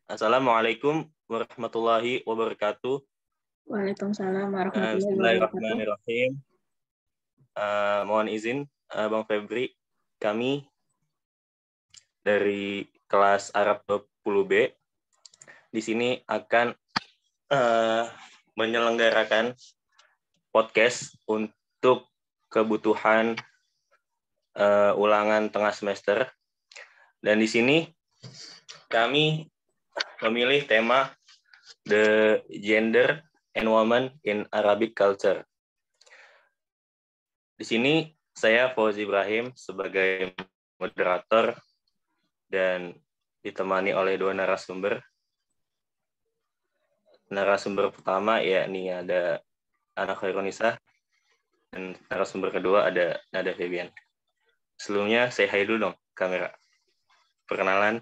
Assalamualaikum warahmatullahi wabarakatuh. Waalaikumsalam warahmatullahi wabarakatuh. Bismillahirrahmanirrahim. Mohon izin, Bang Febri, kami dari kelas Arab 20B di sini akan menyelenggarakan podcast untuk kebutuhan ulangan tengah semester. Dan di sini kami memilih tema The Gender and Women in Arabic Culture. Di sini saya Fauzi Ibrahim sebagai moderator dan ditemani oleh dua narasumber. Narasumber pertama yakni ada Ana Khairunisah dan narasumber kedua ada Nada Febian. Sebelumnya saya hai dulu dong kamera. Perkenalan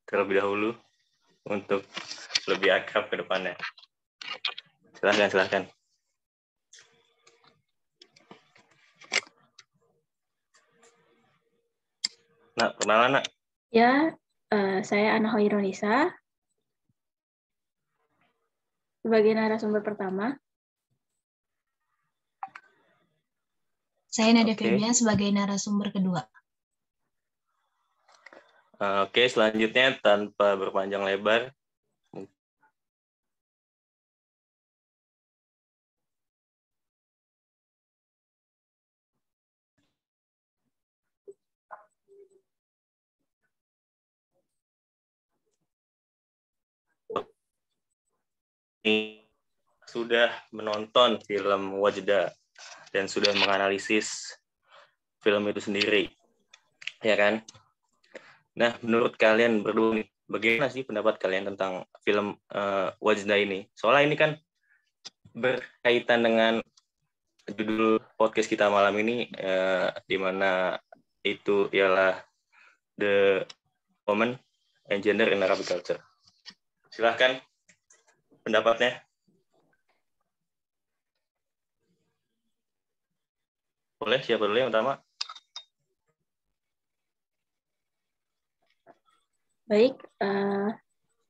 terlebih dahulu untuk lebih akrab ke depannya. Silahkan. Nah, perkenalan, Nak. Ya, saya Ana Khairunisah sebagai narasumber pertama. Saya Nada Febian sebagai narasumber kedua. Oke, selanjutnya tanpa berpanjang lebar, sudah menonton film Wajda dan sudah menganalisis film itu sendiri, ya kan? Nah, menurut kalian berdua, bagaimana sih pendapat kalian tentang film Wajda ini? Soalnya ini kan berkaitan dengan judul podcast kita malam ini, di mana itu ialah The Women and Gender in Arabic Culture. Silahkan pendapatnya. Boleh, siapa dulu yang pertama? Baik,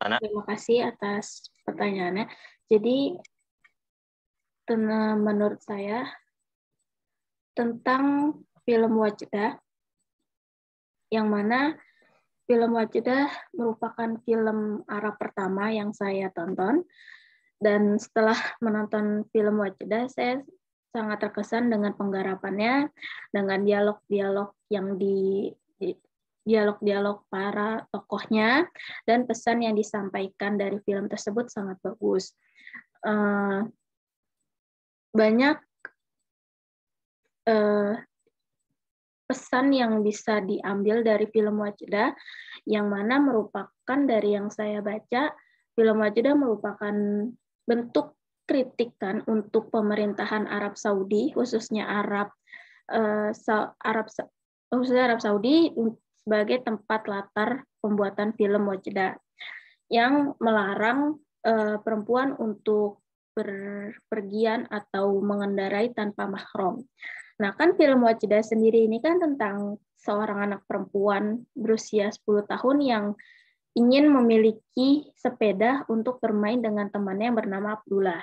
terima kasih atas pertanyaannya. Jadi, menurut saya tentang film Wajda, yang mana film Wajda merupakan film Arab pertama yang saya tonton, dan setelah menonton film Wajda, saya sangat terkesan dengan penggarapannya, dengan dialog-dialog yang dialog-dialog para tokohnya, dan pesan yang disampaikan dari film tersebut sangat bagus. Banyak pesan yang bisa diambil dari film Wajda, yang mana merupakan dari yang saya baca, film Wajda merupakan bentuk kritikan untuk pemerintahan Arab Saudi, khususnya Arab Saudi sebagai tempat latar pembuatan film Wajda, yang melarang perempuan untuk berpergian atau mengendarai tanpa mahram. Nah, kan film Wajda sendiri ini kan tentang seorang anak perempuan berusia 10 tahun yang ingin memiliki sepeda untuk bermain dengan temannya yang bernama Abdullah.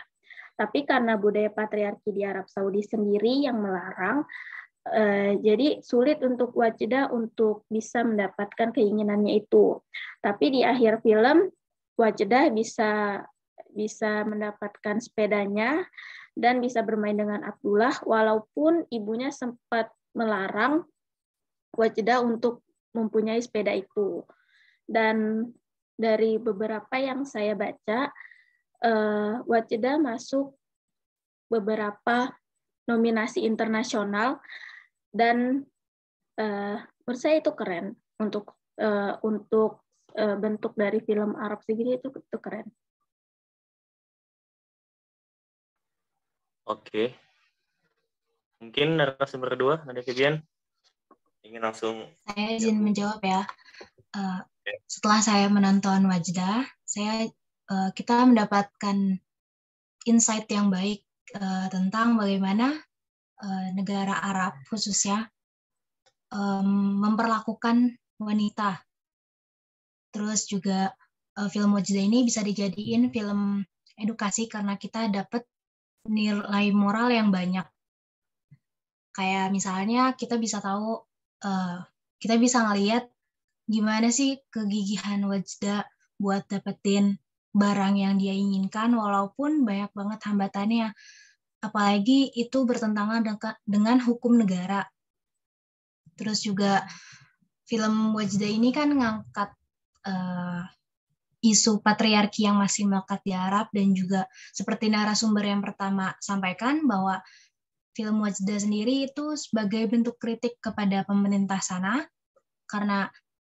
Tapi karena budaya patriarki di Arab Saudi sendiri yang melarang, jadi sulit untuk Wajda untuk bisa mendapatkan keinginannya itu. Tapi di akhir film, Wajda bisa mendapatkan sepedanya dan bisa bermain dengan Abdullah, walaupun ibunya sempat melarang Wajda untuk mempunyai sepeda itu. Dan dari beberapa yang saya baca, Wajda masuk beberapa nominasi internasional, dan menurut saya itu keren untuk bentuk dari film Arab sendiri, itu keren. Oke. Mungkin narasumber kedua, Nada Febian, ingin langsung. Saya izin menjawab ya. Setelah saya menonton Wajda, kita mendapatkan insight yang baik tentang bagaimana negara Arab khususnya memperlakukan wanita. Terus juga film Wajda ini bisa dijadiin film edukasi karena kita dapat nilai moral yang banyak. Kayak misalnya kita bisa tahu, kita bisa ngelihat gimana sih kegigihan Wajda buat dapetin barang yang dia inginkan walaupun banyak banget hambatannya. Apalagi itu bertentangan dengan hukum negara. Terus juga film Wajda ini kan ngangkat isu patriarki yang masih melekat di Arab, dan juga seperti narasumber yang pertama sampaikan bahwa film Wajda sendiri itu sebagai bentuk kritik kepada pemerintah sana karena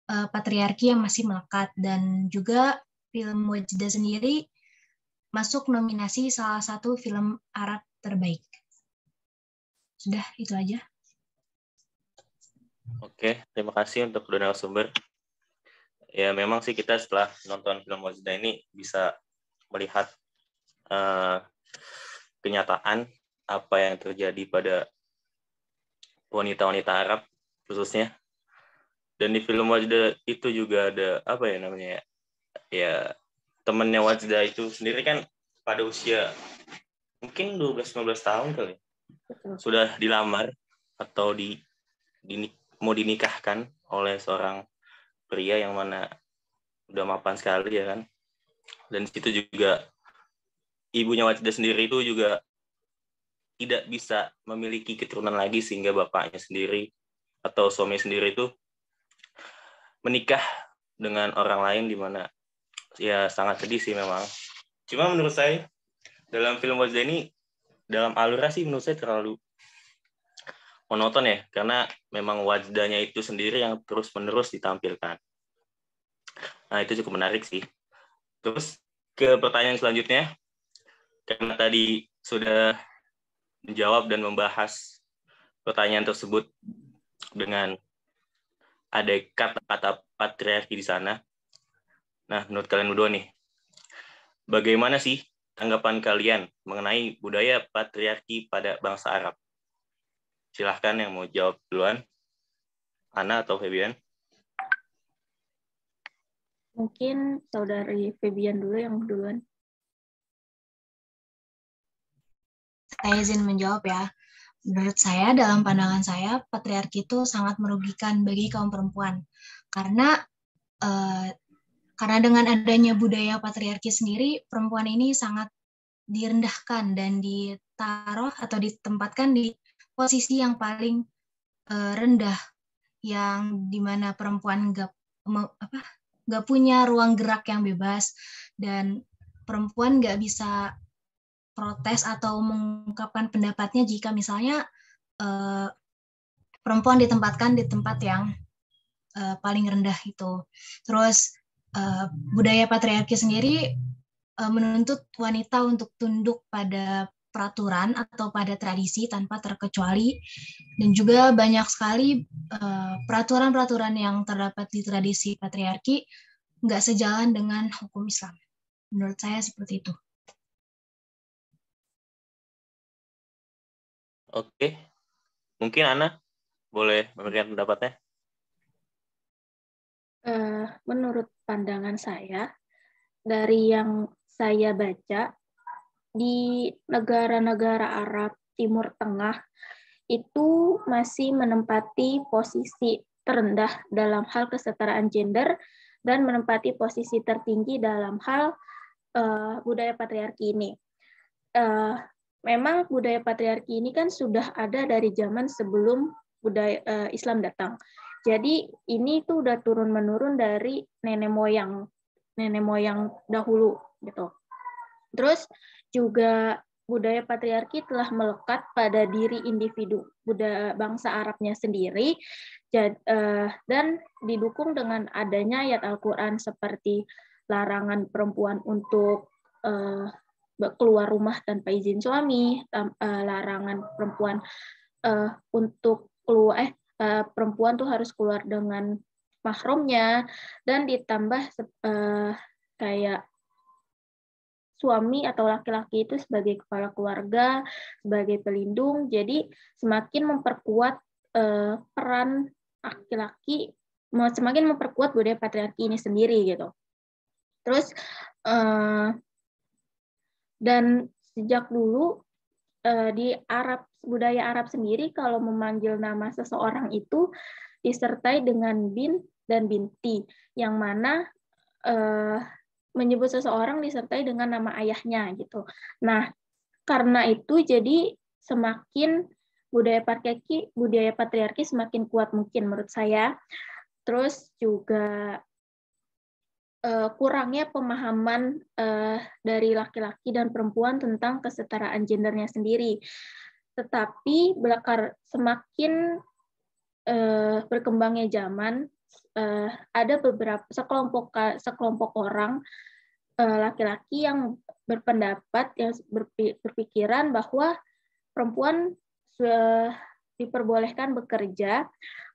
patriarki yang masih melekat, dan juga film Wajda sendiri masuk nominasi salah satu film Arab terbaik. Sudah, itu aja. Oke, terima kasih untuk kedua narasumber. Ya, memang sih kita setelah nonton film Wajda ini bisa melihat kenyataan apa yang terjadi pada wanita-wanita Arab khususnya. Dan di film Wajda itu juga ada apa ya namanya ya temannya Wajda itu sendiri kan pada usia mungkin 12-15 tahun kali. Sudah dilamar atau mau dinikahkan oleh seorang pria yang mana udah mapan sekali ya kan. Dan di situ juga ibunya Wajda sendiri itu juga tidak bisa memiliki keturunan lagi sehingga bapaknya sendiri atau suami sendiri itu menikah dengan orang lain, di mana ya sangat sedih sih memang. Cuma menurut saya dalam film Wajda ini dalam alurnya sih menurut saya terlalu monoton ya, karena memang Wajdanya itu sendiri yang terus-menerus ditampilkan. Nah, itu cukup menarik sih. Terus ke pertanyaan selanjutnya, karena tadi sudah menjawab dan membahas pertanyaan tersebut dengan ada kata-kata patriarki di sana. Nah, menurut kalian berdua nih, bagaimana sih tanggapan kalian mengenai budaya patriarki pada bangsa Arab? Silahkan yang mau jawab duluan, Ana atau Febian. Mungkin saudari Febian dulu yang duluan. Saya izin menjawab ya. Menurut saya, dalam pandangan saya, patriarki itu sangat merugikan bagi kaum perempuan. Karena dengan adanya budaya patriarki sendiri, perempuan ini sangat direndahkan dan ditaruh atau ditempatkan di posisi yang paling rendah, yang dimana perempuan nggak punya ruang gerak yang bebas, dan perempuan nggak bisa protes atau mengungkapkan pendapatnya jika misalnya perempuan ditempatkan di tempat yang paling rendah itu. Terus budaya patriarki sendiri menuntut wanita untuk tunduk pada peraturan atau pada tradisi tanpa terkecuali, dan juga banyak sekali peraturan-peraturan yang terdapat di tradisi patriarki nggak sejalan dengan hukum Islam. Menurut saya seperti itu. Oke, mungkin Ana boleh memberikan pendapatnya. Menurut pandangan saya, dari yang saya baca, di negara-negara Arab Timur Tengah itu masih menempati posisi terendah dalam hal kesetaraan gender dan menempati posisi tertinggi dalam hal budaya patriarki ini. Memang budaya patriarki ini kan sudah ada dari zaman sebelum budaya Islam datang. Jadi ini tuh udah turun-menurun dari nenek moyang dahulu gitu. Terus juga budaya patriarki telah melekat pada diri individu budaya bangsa Arabnya sendiri, dan didukung dengan adanya ayat Al-Quran seperti larangan perempuan untuk keluar rumah tanpa izin suami, larangan perempuan untuk keluar perempuan tuh harus keluar dengan mahramnya, dan ditambah kayak suami atau laki-laki itu sebagai kepala keluarga, sebagai pelindung, jadi semakin memperkuat peran laki-laki semakin memperkuat budaya patriarki ini sendiri gitu. Terus dan sejak dulu di budaya Arab sendiri kalau memanggil nama seseorang itu disertai dengan bin dan binti, yang mana menyebut seseorang disertai dengan nama ayahnya gitu. Nah, karena itu jadi semakin budaya patriarki semakin kuat mungkin menurut saya. Terus juga kurangnya pemahaman dari laki-laki dan perempuan tentang kesetaraan gendernya sendiri. Tetapi semakin berkembangnya zaman, ada beberapa sekelompok orang laki-laki yang berpendapat, yang berpikiran bahwa perempuan diperbolehkan bekerja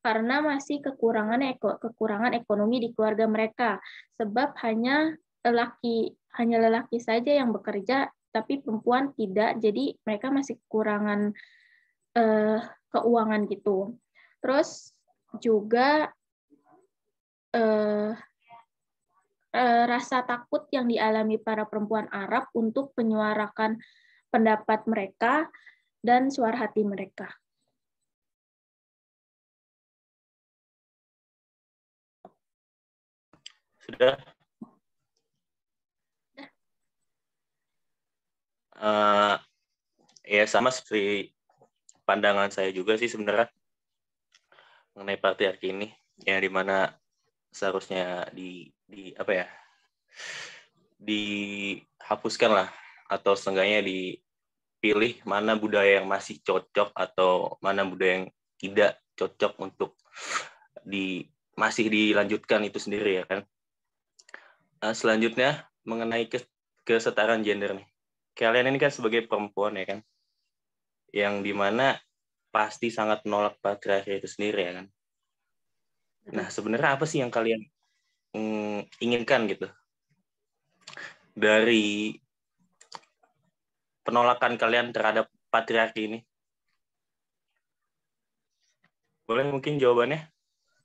karena masih kekurangan ekonomi di keluarga mereka, sebab hanya lelaki saja yang bekerja tapi perempuan tidak, jadi mereka masih kekurangan keuangan gitu. Terus juga rasa takut yang dialami para perempuan Arab untuk menyuarakan pendapat mereka dan suara hati mereka. Sudah? Ya sama seperti pandangan saya juga sih sebenarnya mengenai patriarki ini, yang dimana seharusnya dihapuskan lah, atau setengahnya dipilih mana budaya yang masih cocok atau mana budaya yang tidak cocok untuk masih dilanjutkan itu sendiri ya kan. Selanjutnya mengenai kesetaraan gender nih. Kalian ini kan sebagai perempuan ya kan, yang dimana pasti sangat menolak patriarki itu sendiri ya kan. Nah sebenarnya apa sih yang kalian inginkan gitu dari penolakan kalian terhadap patriarki ini? Boleh mungkin jawabannya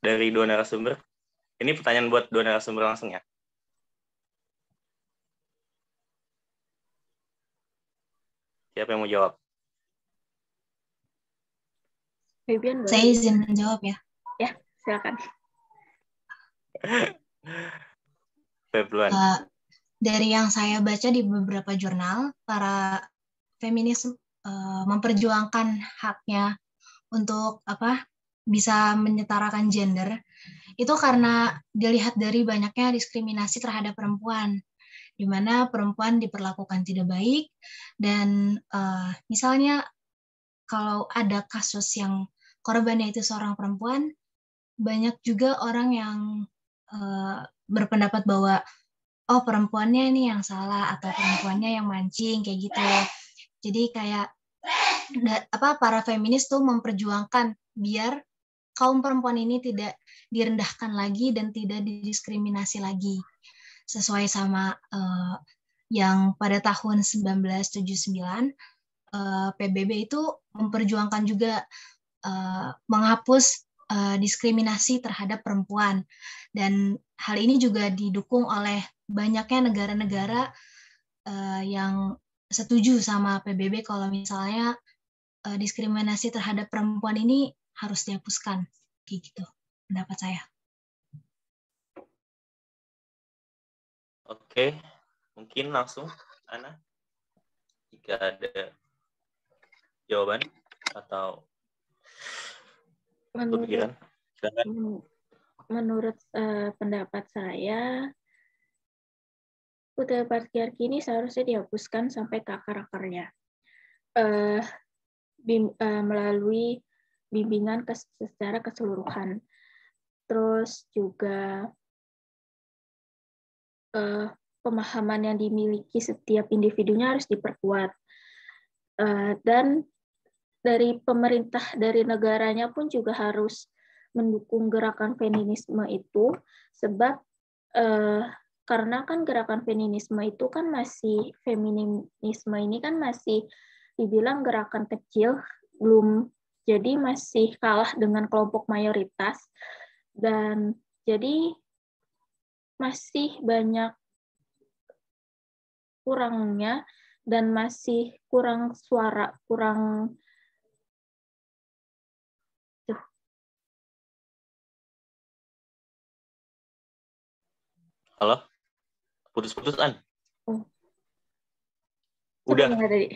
dari dua narasumber? Ini pertanyaan buat dua narasumber langsung ya. Siapa yang mau jawab? Febian, saya izin menjawab ya. Ya, silakan. Dari yang saya baca di beberapa jurnal, para feminis memperjuangkan haknya untuk bisa menyetarakan gender itu karena dilihat dari banyaknya diskriminasi terhadap perempuan, di mana perempuan diperlakukan tidak baik, dan misalnya kalau ada kasus yang korbannya itu seorang perempuan, banyak juga orang yang berpendapat bahwa oh perempuannya ini yang salah atau perempuannya yang mancing kayak gitu. Jadi kayak para feminis tuh memperjuangkan biar kaum perempuan ini tidak direndahkan lagi dan tidak didiskriminasi lagi, sesuai sama yang pada tahun 1979 PBB itu memperjuangkan juga menghapus diskriminasi terhadap perempuan, dan hal ini juga didukung oleh banyaknya negara-negara yang setuju sama PBB kalau misalnya diskriminasi terhadap perempuan ini harus dihapuskan, kayak gitu pendapat saya. Oke, mungkin langsung Ana, jika ada jawaban atau kepikiran. Menurut pendapat saya, budaya patriarki ini seharusnya dihapuskan sampai ke akar-akarnya melalui bimbingan secara keseluruhan. Terus juga pemahaman yang dimiliki setiap individunya harus diperkuat. Dan dari pemerintah, dari negaranya pun juga harus mendukung gerakan feminisme itu, sebab karena kan gerakan feminisme itu kan masih, feminisme ini kan masih dibilang gerakan kecil, jadi masih kalah dengan kelompok mayoritas, dan Jadi masih banyak kurangnya dan masih kurang suara, kurang Halo? Putus-putusan. Oh. Udah. Tadi.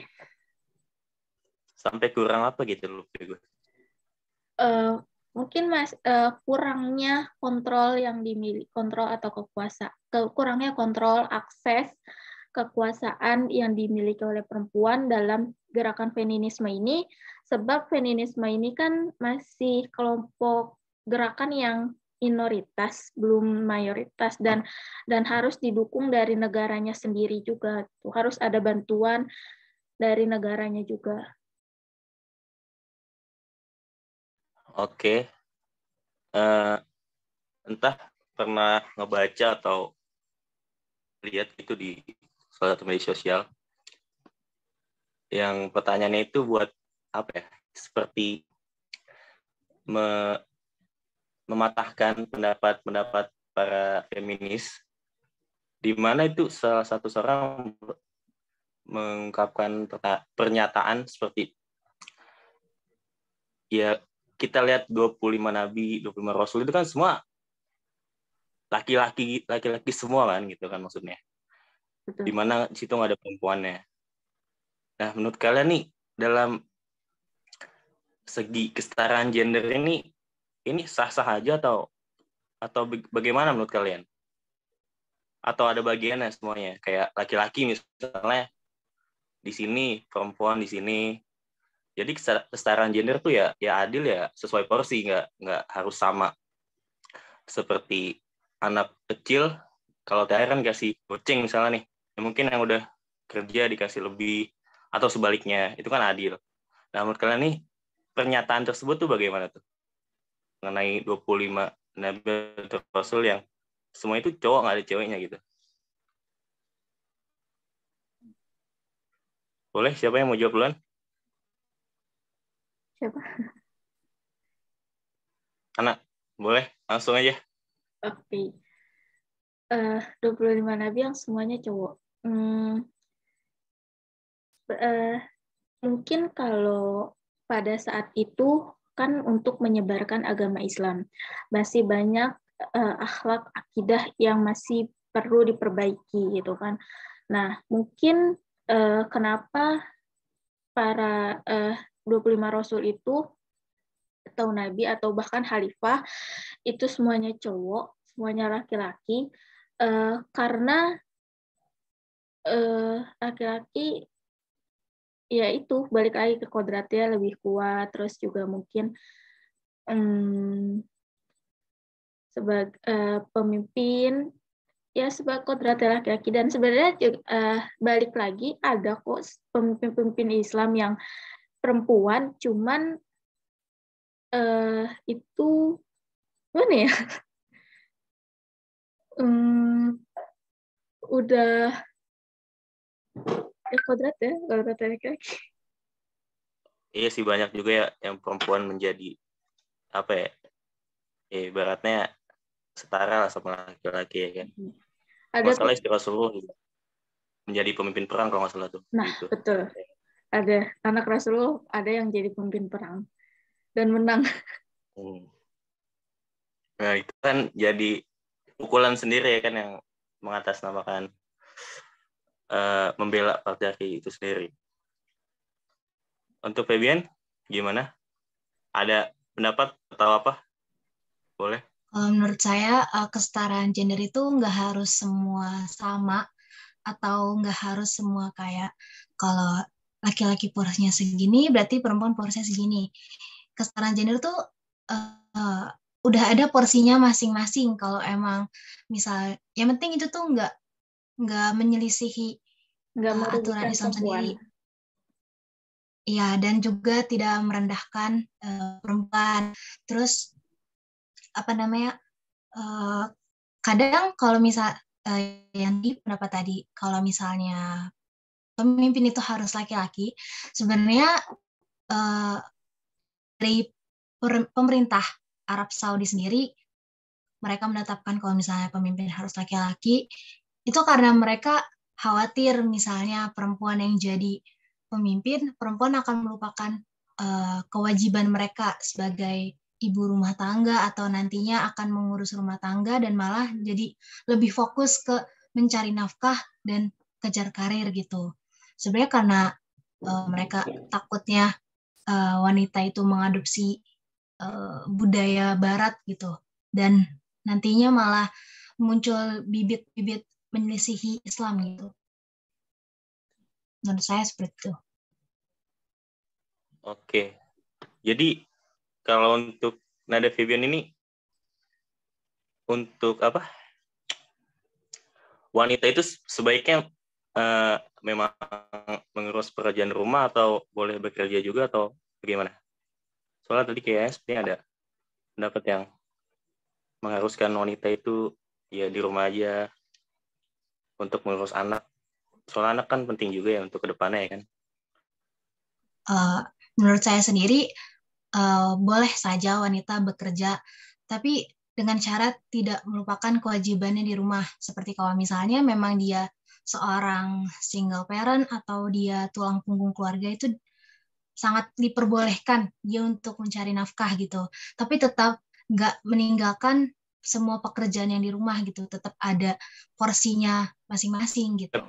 Sampai kurang apa gitu lupa gue. Mungkin kurangnya kontrol yang dimiliki, kontrol atau kurangnya kontrol akses kekuasaan yang dimiliki oleh perempuan dalam gerakan feminisme ini, sebab feminisme ini kan masih kelompok gerakan yang minoritas, belum mayoritas, dan harus didukung dari negaranya sendiri juga. Harus ada bantuan dari negaranya juga. Oke. Entah pernah ngebaca atau lihat itu di salah satu media sosial yang pertanyaannya itu buat apa ya, seperti mematahkan pendapat para feminis, di mana itu salah satu seorang mengungkapkan pernyataan seperti, ya kita lihat 25 nabi, 25 rasul itu kan semua laki-laki semua kan gitu kan maksudnya. Betul. Di mana di situ nggak ada perempuannya. Nah, menurut kalian nih dalam segi kesetaraan gender ini sah-sah aja atau bagaimana menurut kalian? Atau ada bagiannya semuanya? Kayak laki-laki misalnya di sini, perempuan di sini. Jadi kesetaraan gender tuh ya adil ya, sesuai porsi, nggak harus sama. Seperti anak kecil, kalau THR kan kasih goceng misalnya nih, ya mungkin yang udah kerja dikasih lebih, atau sebaliknya, itu kan adil. Nah, menurut kalian nih, pernyataan tersebut tuh bagaimana tuh? Mengenai 25 nabi atau rasul yang semua itu cowok, nggak ada ceweknya gitu. Boleh, siapa yang mau jawab duluan? Siapa? Anak, boleh, langsung aja. Oke. 25 nabi yang semuanya cowok. Mungkin kalau pada saat itu kan untuk menyebarkan agama Islam. Masih banyak akhlak akidah yang masih perlu diperbaiki gitu kan. Nah, mungkin kenapa para 25 rasul itu atau nabi atau bahkan khalifah itu semuanya cowok, semuanya laki-laki, karena laki-laki ya itu balik lagi ke kodratnya lebih kuat, terus juga mungkin sebagai pemimpin ya sebagai kodratnya laki-laki, dan sebenarnya balik lagi ada kok pemimpin-pemimpin Islam yang perempuan, cuman itu mana ya? Udah kodrat laki-laki. Iya sih, banyak juga ya yang perempuan menjadi apa ya, ibaratnya setara lah sama laki-laki ya kan. Kalau salah istilah Rasulullah juga menjadi pemimpin perang kalau nggak salah tuh. Nah gitu. Betul, ada anak Rasulullah ada yang jadi pemimpin perang dan menang. Nah itu kan jadi pukulan sendiri ya kan, yang mengatasnamakan membela patriarki itu sendiri. Untuk Febian gimana? Ada pendapat atau apa? Boleh. Menurut saya kesetaraan gender itu nggak harus semua sama, atau nggak harus semua kayak kalau laki-laki porsinya segini berarti perempuan porsinya segini. Kesetaraan gender tuh udah ada porsinya masing-masing. Kalau emang misal yang penting itu tuh nggak menyelisihi aturan Islam sendiri. Ya, dan juga tidak merendahkan perempuan. Terus apa namanya? Kadang kalau misal yang di pendapat tadi, kalau misalnya pemimpin itu harus laki-laki, sebenarnya dari pemerintah Arab Saudi sendiri mereka menetapkan kalau misalnya pemimpin harus laki-laki, itu karena mereka khawatir misalnya perempuan yang jadi pemimpin, perempuan akan melupakan kewajiban mereka sebagai ibu rumah tangga atau nantinya akan mengurus rumah tangga dan malah jadi lebih fokus ke mencari nafkah dan kejar karir gitu. Sebenarnya karena mereka takutnya wanita itu mengadopsi budaya barat gitu dan nantinya malah muncul bibit-bibit menyelisihi Islam gitu. Menurut saya seperti itu. Oke. Jadi kalau untuk Nada Febian ini untuk apa? Wanita itu sebaiknya memang mengurus pekerjaan rumah atau boleh bekerja juga atau bagaimana? Soalnya tadi kayaknya sepertinya ada pendapat yang mengharuskan wanita itu ya di rumah aja untuk mengurus anak. Soalnya anak kan penting juga ya untuk kedepannya ya kan? Menurut saya sendiri boleh saja wanita bekerja, tapi dengan syarat tidak melupakan kewajibannya di rumah. Seperti kalau misalnya memang dia seorang single parent atau dia tulang punggung keluarga, itu sangat diperbolehkan dia untuk mencari nafkah gitu. Tapi tetap nggak meninggalkan semua pekerjaan yang di rumah gitu. Tetap ada porsinya masing-masing gitu.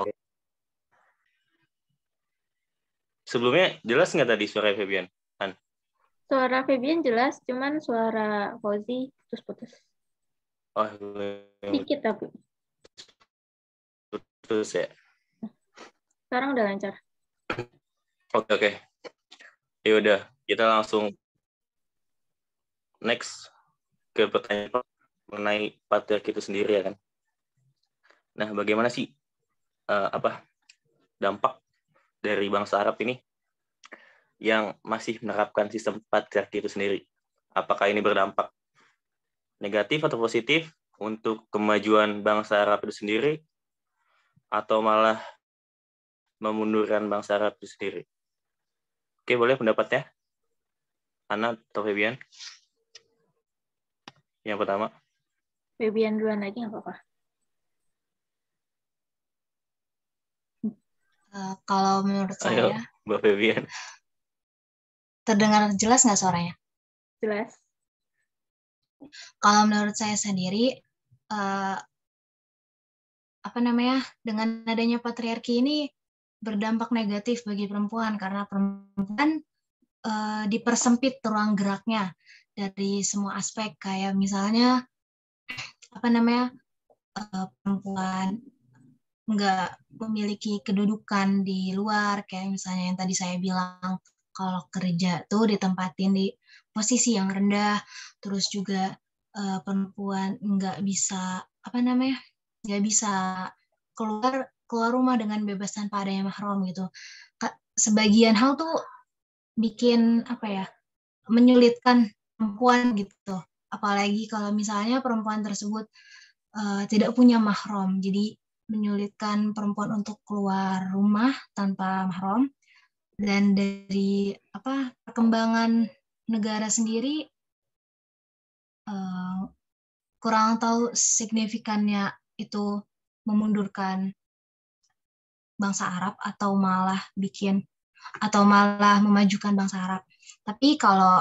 Oke. Sebelumnya jelas nggak tadi suara Febian? Suara Febian jelas, cuman suara Fauzi putus-putus. Oh, dikit tapi. Putus ya. Sekarang udah lancar. Oke. Ya udah, kita langsung next ke pertanyaan mengenai patriarki itu sendiri ya kan. Nah, bagaimana sih dampak dari bangsa Arab ini yang masih menerapkan sistem patriarki itu sendiri? Apakah ini berdampak negatif atau positif untuk kemajuan bangsa Arab itu sendiri atau malah memundurkan bangsa Arab itu sendiri? Oke, boleh pendapatnya? Ana atau Febian? Yang pertama. Febian duluan lagi nggak apa-apa. Kalau menurut saya, Mbak Febian. Terdengar jelas nggak suaranya? Jelas. Kalau menurut saya sendiri, dengan adanya patriarki ini berdampak negatif bagi perempuan karena perempuan dipersempit ruang geraknya dari semua aspek, kayak misalnya perempuan nggak memiliki kedudukan di luar, kayak misalnya yang tadi saya bilang, kalau kerja tuh ditempatin di posisi yang rendah, terus juga perempuan nggak bisa keluar rumah dengan bebas tanpa adanya mahram gitu. Sebagian hal tuh bikin menyulitkan perempuan gitu, apalagi kalau misalnya perempuan tersebut tidak punya mahram, jadi menyulitkan perempuan untuk keluar rumah tanpa mahram. Dan dari perkembangan negara sendiri kurang tahu signifikannya itu memundurkan bangsa Arab atau malah memajukan bangsa Arab. Tapi kalau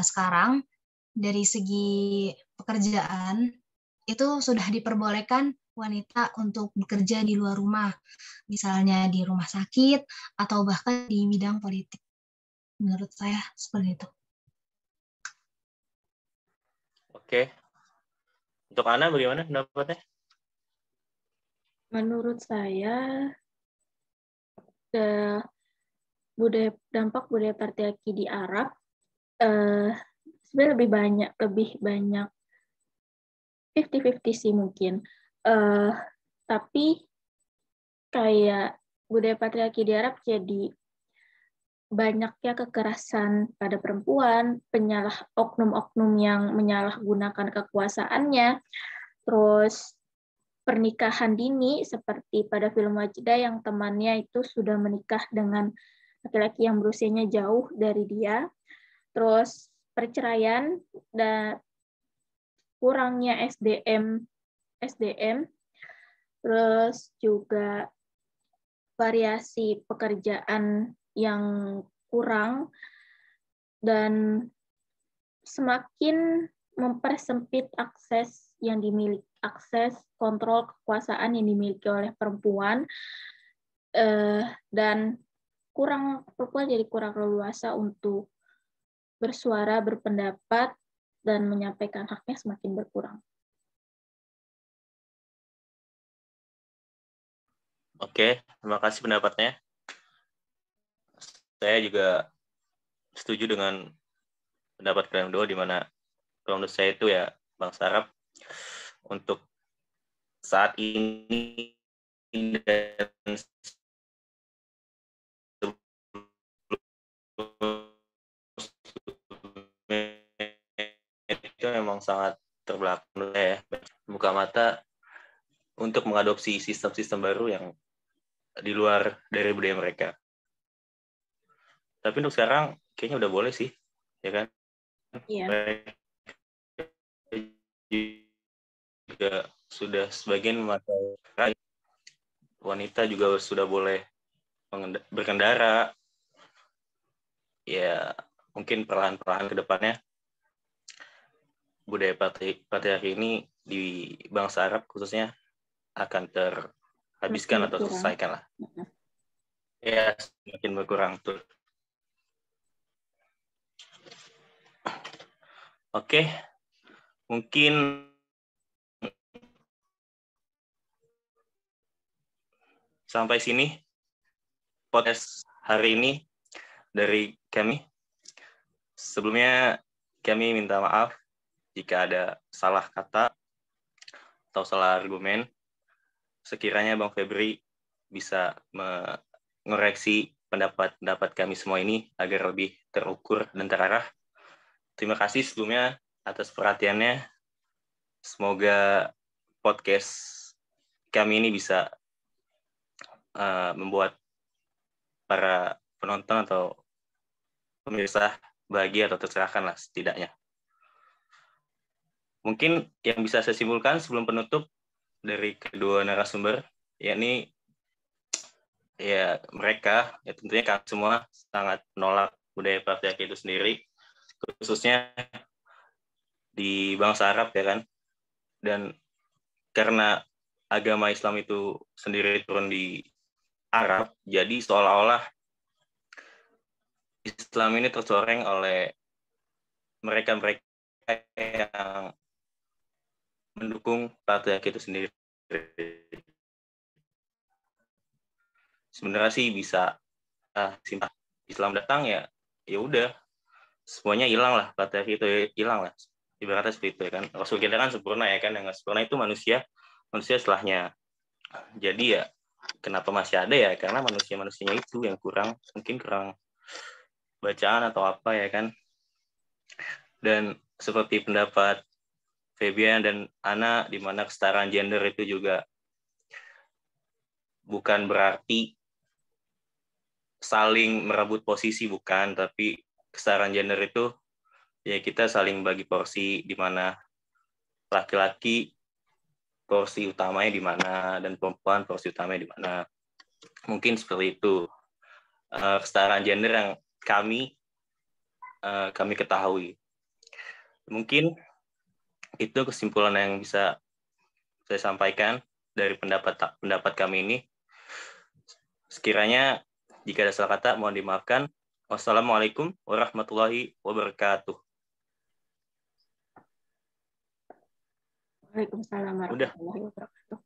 sekarang dari segi pekerjaan itu sudah diperbolehkan wanita untuk bekerja di luar rumah, misalnya di rumah sakit atau bahkan di bidang politik. Menurut saya seperti itu. Oke. Untuk Ana bagaimana pendapatnya? Menurut saya dampak budaya patriarki di Arab sebenarnya lebih banyak 50-50 sih mungkin. Tapi kayak budaya patriarki di Arab jadi banyaknya kekerasan pada perempuan, oknum-oknum yang menyalahgunakan kekuasaannya, terus pernikahan dini seperti pada film Wajda yang temannya itu sudah menikah dengan laki-laki yang berusianya jauh dari dia, terus perceraian dan kurangnya SDM, terus juga variasi pekerjaan yang kurang, dan semakin mempersempit akses kontrol kekuasaan yang dimiliki oleh perempuan, dan perempuan jadi kurang leluasa untuk bersuara, berpendapat, dan menyampaikan haknya semakin berkurang. Oke, terima kasih pendapatnya. Saya juga setuju dengan pendapat kalian berdua, di mana kalau menurut saya itu ya, Bang Sarap, untuk saat ini dan itu memang sangat terbelakang ya, buka mata untuk mengadopsi sistem-sistem baru yang di luar dari budaya mereka. Tapi untuk sekarang kayaknya udah boleh sih, ya kan? Iya. Juga sudah sebagian memakai, wanita juga sudah boleh berkendara. Ya, mungkin perlahan-perlahan ke depannya budaya patriarki ini di bangsa Arab khususnya akan terhabiskan atau terselesaikan lah. Ya, semakin berkurang tuh. Oke, mungkin sampai sini podcast hari ini dari kami. Sebelumnya kami minta maaf jika ada salah kata atau salah argumen. Sekiranya Bang Febri bisa mengoreksi pendapat kami semua ini agar lebih terukur dan terarah. Terima kasih sebelumnya atas perhatiannya. Semoga podcast kami ini bisa membuat para penonton atau pemirsa bahagia atau tercerahkan lah setidaknya. Mungkin yang bisa saya simpulkan sebelum penutup dari kedua narasumber, yakni ya mereka, ya tentunya kami semua sangat menolak budaya patriarki itu sendiri, khususnya di bangsa Arab ya kan. Dan karena agama Islam itu sendiri turun di Arab, jadi seolah-olah Islam ini tercoreng oleh mereka-mereka yang mendukung patriarki itu sendiri. Sebenarnya sih bisa Islam datang ya udah semuanya hilang lah, patriarki itu hilang lah, ibaratnya seperti itu ya kan. Rasul kita kan sempurna ya kan, yang nggak sempurna itu manusia setelahnya. Jadi ya kenapa masih ada ya, karena manusianya itu yang mungkin kurang bacaan atau apa ya kan. Dan seperti pendapat Febian dan Ana, di mana kesetaraan gender itu juga bukan berarti saling merebut posisi, bukan, tapi kesetaraan gender itu ya kita saling bagi porsi, di mana laki-laki porsi utamanya di mana dan perempuan porsi utamanya di mana. Mungkin seperti itu kesetaraan gender yang kami ketahui. Mungkin itu kesimpulan yang bisa saya sampaikan dari pendapat kami ini. Sekiranya jika ada salah kata mohon dimaafkan. Wassalamualaikum warahmatullahi wabarakatuh. Waalaikumsalam warahmatullahi wabarakatuh.